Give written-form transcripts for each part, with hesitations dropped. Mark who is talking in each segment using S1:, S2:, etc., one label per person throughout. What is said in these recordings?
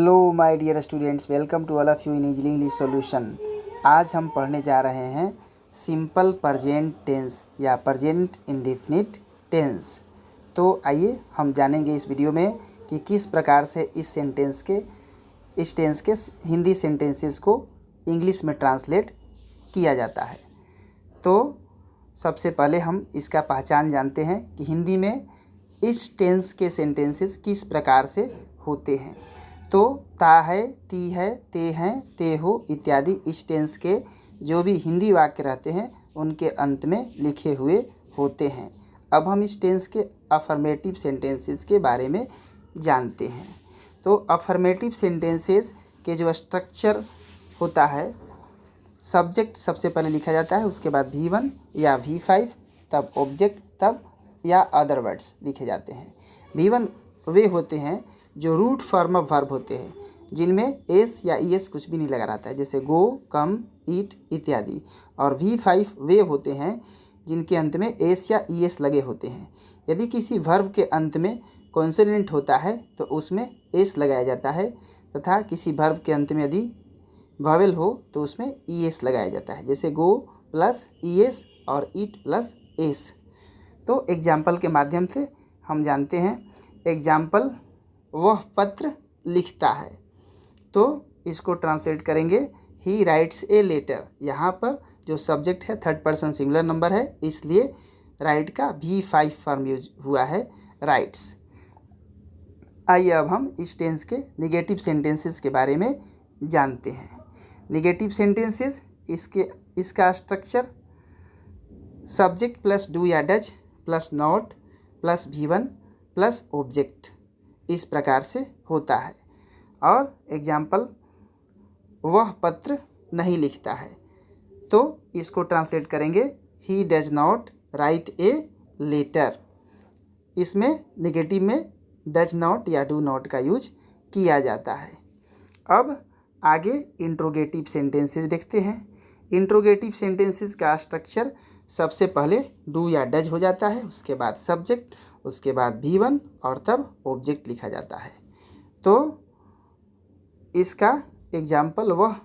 S1: Hello my dear students, welcome to all of you in easily English solution. आज हम पढ़ने जा रहे हैं सिंपल प्रेजेंट टेंस या प्रेजेंट इंडेफिनिट टेंस। तो आइए हम जानेंगे इस वीडियो में कि किस प्रकार से इस टेंस के हिंदी सेंटेंसेस को इंग्लिश में ट्रांसलेट किया जाता है। तो सबसे पहले हम इसका पहचान जानते हैं कि हिंदी में इस टेंस के सेंटेंसेस किस प्रकार से होते हैं। तो ता है, ती है, ते हैं, ते हो इत्यादि इस टेंस के जो भी हिंदी वाक्य रहते हैं उनके अंत में लिखे हुए होते हैं। अब हम इस टेंस के अफर्मेटिव सेंटेंसेस के बारे में जानते हैं। तो अफर्मेटिव सेंटेंसेस के जो स्ट्रक्चर होता है, सब्जेक्ट सबसे पहले लिखा जाता है, उसके बाद V1 या V5, तब ऑब्जेक्ट, तब या अदर वर्ड्स लिखे जाते हैं। V1 वे होते हैं जो रूट फॉर्म ऑफ वर्ब होते हैं, जिनमें एस या ईएस कुछ भी नहीं लगा रहता है, जैसे गो, कम, ईट इत्यादि। और V5 वे होते हैं जिनके अंत में एस या ईएस लगे होते हैं। यदि किसी वर्ब के अंत में कॉन्सोनेंट होता है तो उसमें एस लगाया जाता है, तथा किसी वर्ब के अंत में यदि वावेल हो तो उसमें ईएस लगाया जाता है, जैसे गो प्लस ईएस और ईट प्लस एस। तो एग्जाम्पल के माध्यम से हम जानते हैं। एग्जाम्पल, वह पत्र लिखता है, तो इसको ट्रांसलेट करेंगे ही राइट्स ए लेटर। यहाँ पर जो सब्जेक्ट है थर्ड पर्सन सिंगुलर नंबर है, इसलिए राइट का V5 फॉर्म यूज हुआ है, राइट्स। आइए अब हम इस टेंस के निगेटिव सेंटेंसेस के बारे में जानते हैं। निगेटिव सेंटेंसेस, इसका स्ट्रक्चर सब्जेक्ट प्लस डू या does plus not plus V1 plus object इस प्रकार से होता है। और एग्जाम्पल, वह पत्र नहीं लिखता है, तो इसको ट्रांसलेट करेंगे he does not write a letter. इसमें निगेटिव में डज नॉट या डू नॉट का यूज किया जाता है। अब आगे इंट्रोगेटिव सेंटेंसेस देखते हैं। इंट्रोगेटिव सेंटेंसेस का स्ट्रक्चर सबसे पहले डू या डज हो जाता है, उसके बाद सब्जेक्ट, उसके बाद V1 और तब ऑब्जेक्ट लिखा जाता है। तो इसका एग्जाम्पल, वह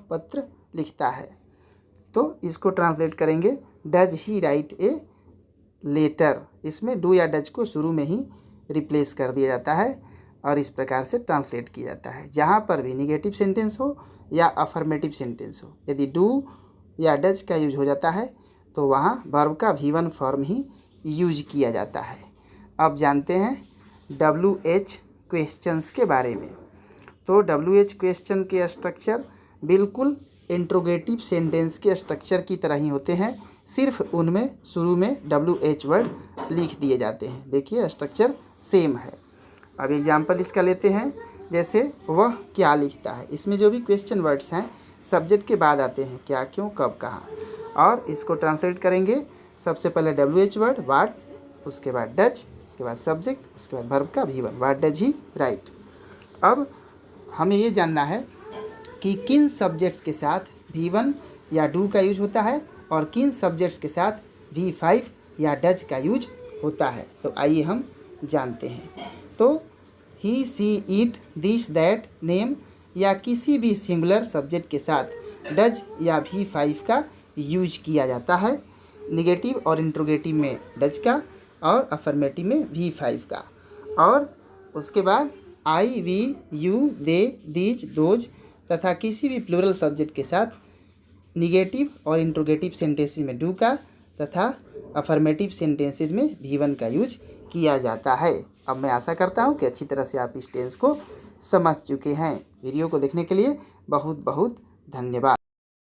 S1: पत्र लिखता है, तो इसको ट्रांसलेट करेंगे does he write a letter. इसमें डू या डज को शुरू में ही रिप्लेस कर दिया जाता है और इस प्रकार से ट्रांसलेट किया जाता है। जहाँ पर भी निगेटिव सेंटेंस हो या अफर्मेटिव सेंटेंस हो, यदि डू या डज का यूज हो जाता है तो वहाँ वर्ब का V1 फॉर्म ही यूज किया जाता है। अब जानते हैं WH क्वेश्चंस के बारे में। तो WH क्वेश्चन के स्ट्रक्चर बिल्कुल इंट्रोगेटिव सेंटेंस के स्ट्रक्चर की तरह ही होते हैं, सिर्फ उनमें शुरू में WH वर्ड लिख दिए जाते हैं। देखिए स्ट्रक्चर सेम है। अब एग्जाम्पल इसका लेते हैं, जैसे वह क्या लिखता है। इसमें जो भी क्वेश्चन वर्ड्स हैं सब्जेक्ट के बाद आते हैं, क्या, क्यों, कब, कहाँ। और इसको ट्रांसलेट करेंगे सबसे पहले WH वर्ड वाट, उसके बाद डज, उसके बाद सब्जेक्ट, उसके बाद वर्ब का V1, what does he right. अब हमें ये जानना है कि किन सब्जेक्ट्स के साथ V1 या डू का यूज होता है और किन सब्जेक्ट्स के साथ V5 या डज का यूज होता है। तो आइए हम जानते हैं। तो ही, सी, इट, दिस, दैट, नेम या किसी भी सिंगुलर सब्जेक्ट के साथ डज या V5 का यूज किया जाता है। निगेटिव और इंट्रोगेटिव में डज का और अफर्मेटिव में V5 का। और उसके बाद I, we, you, they, these, those तथा किसी भी प्लूरल सब्जेक्ट के साथ निगेटिव और इंट्रोगेटिव सेंटेंसेस में डू का तथा अफर्मेटिव सेंटेंसेस में V1 का यूज किया जाता है। अब मैं आशा करता हूँ कि अच्छी तरह से आप इस टेंस को समझ चुके हैं। वीडियो को देखने के लिए बहुत बहुत धन्यवाद।